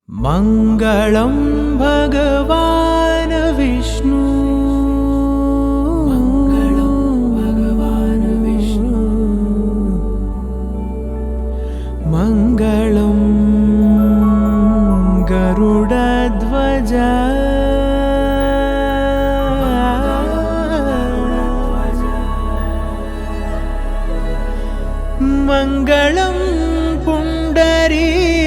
मङ्गलं भगवान् विष्णु मङ्गलं गरुडध्वज मङ्गलं पुण्डरीकाक्षः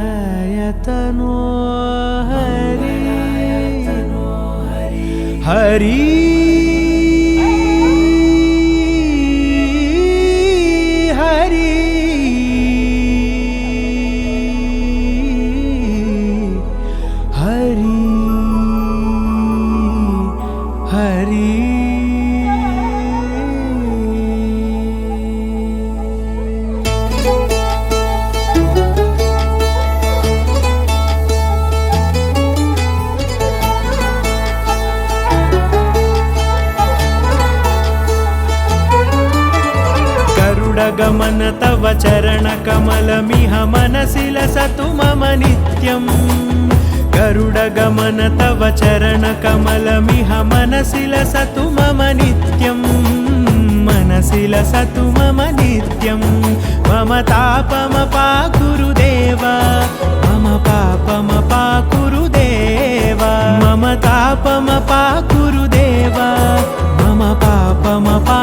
मङ्गलायतनो हरि हरि हरि हरि हरि गरुडगमन तव चरणकमलमिह मनसि लसतु मम नित्यम् गरुडगमन तव चरणकमलमिह मनसि लसतु मम नित्यम् मनसि लसतु मम नित्यम् मम तापमपाकुरुदेव मम पापमपाकुरुदेव मम तापमपाकुरुदेव मम पापमपाकुरुदेव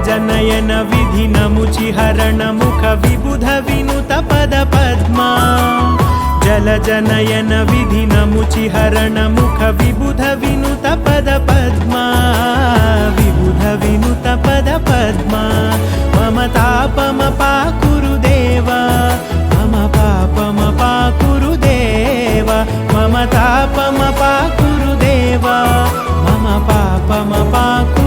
जनयन विधिनमुचिहरण मुख विबुध विनुत पद पद्मा जल जनयन विधिनमुचिहरण मुख विबुध विनुत पद पद्मा विबुध विनुत पद पद्मा मम तापमपाकुरुदेव मम पापमपाकुरुदेव मम तापमपाकुरुदेव मम पापमपाकुरुदेव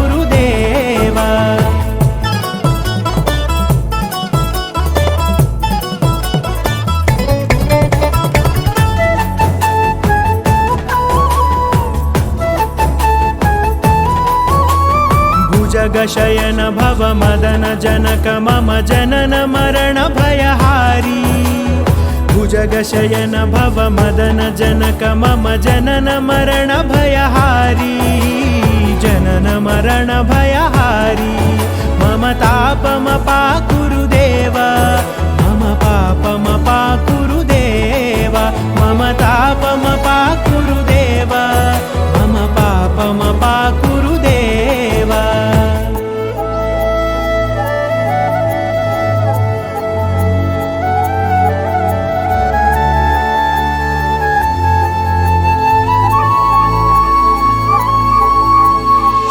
जगशयन भव मदन जनक मम जनन मरण भयहारी भुजगशयन भव मदन जनक मम जनन मरण भयहारी जनन मरण भयहारी मम तापमपाकुरुदेव मम पापमपाकुरुदेव मम तापमपाकुरुदेव मम पापमपाकुरुदेव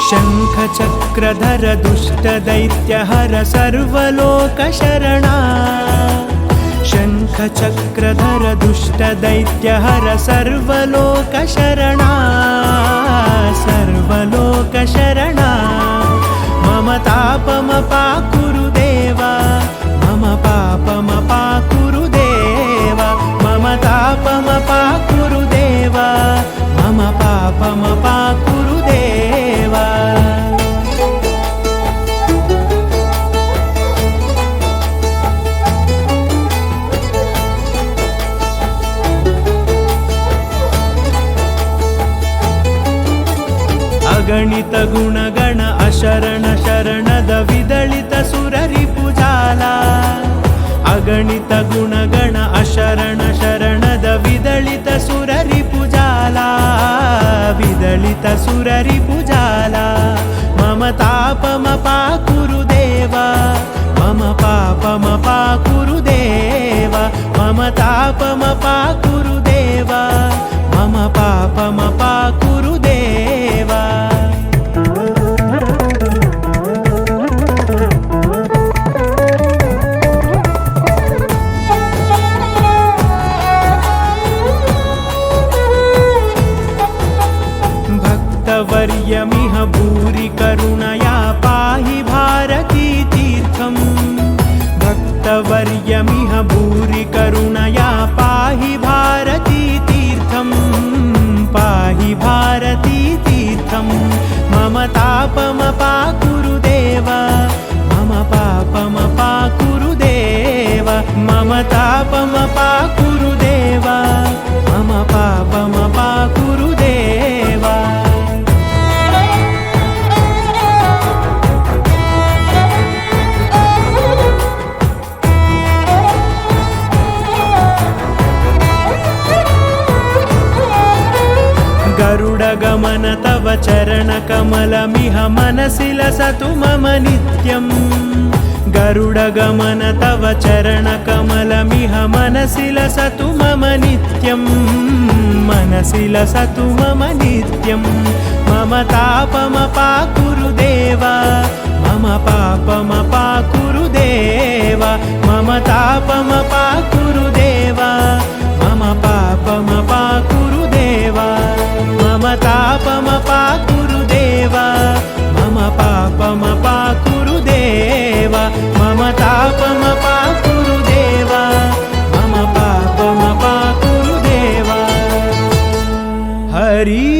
शङ्खचक्रधर दुष्टदैत्यहर सर्वलोकशरणा शङ्खचक्रधर दुष्टदैत्यहर सर्वलोकशरणा सर्वलोकशरणा मम तापमपाकुरुदेव मम पापमपाकुरुदेव मम तापमपाकुरुदेव मम पापमपाकुरुदेव अगणित गुणगण अशरण शरणद विदलित सुररिपुजाला अगणित गुणगण अशरण शरणद विदलित सुररिपुजाला विदलित सुररिपुजाला मम तापमपाकुरुदेव मम पापमपाकुरुदेव मम तापमपाकुरुदेव मम पापमपाकुरुदेव भक्तवर्यमिह भूरि करुणया पाहि भारतवर्यमिह भूरि करुणया पाहि भारती तीर्थं पाहि भारती तीर्थं मम तापमपाकुरु देव मम पापमपाकुरु देव मम तापमपाकुरु देव मम पापमपाकुरु देव गरुडगमन तव चरणकमलमिह मनसि लसतु मम नित्यं गरुडगमन तव चरणकमलमिह मनसि लसतु मम नित्यं मनसि लसतु मम नित्यं मम तापमपाकुरु देव मम पापमपाकुरु देव मम तापमपाकुरु देव मम पापमपाकुरु देव मम तापमपाकुरु देव मम पापमपाकुरु देव मम तापमपाकुरु देव मम पापमपाकुरु देव हरि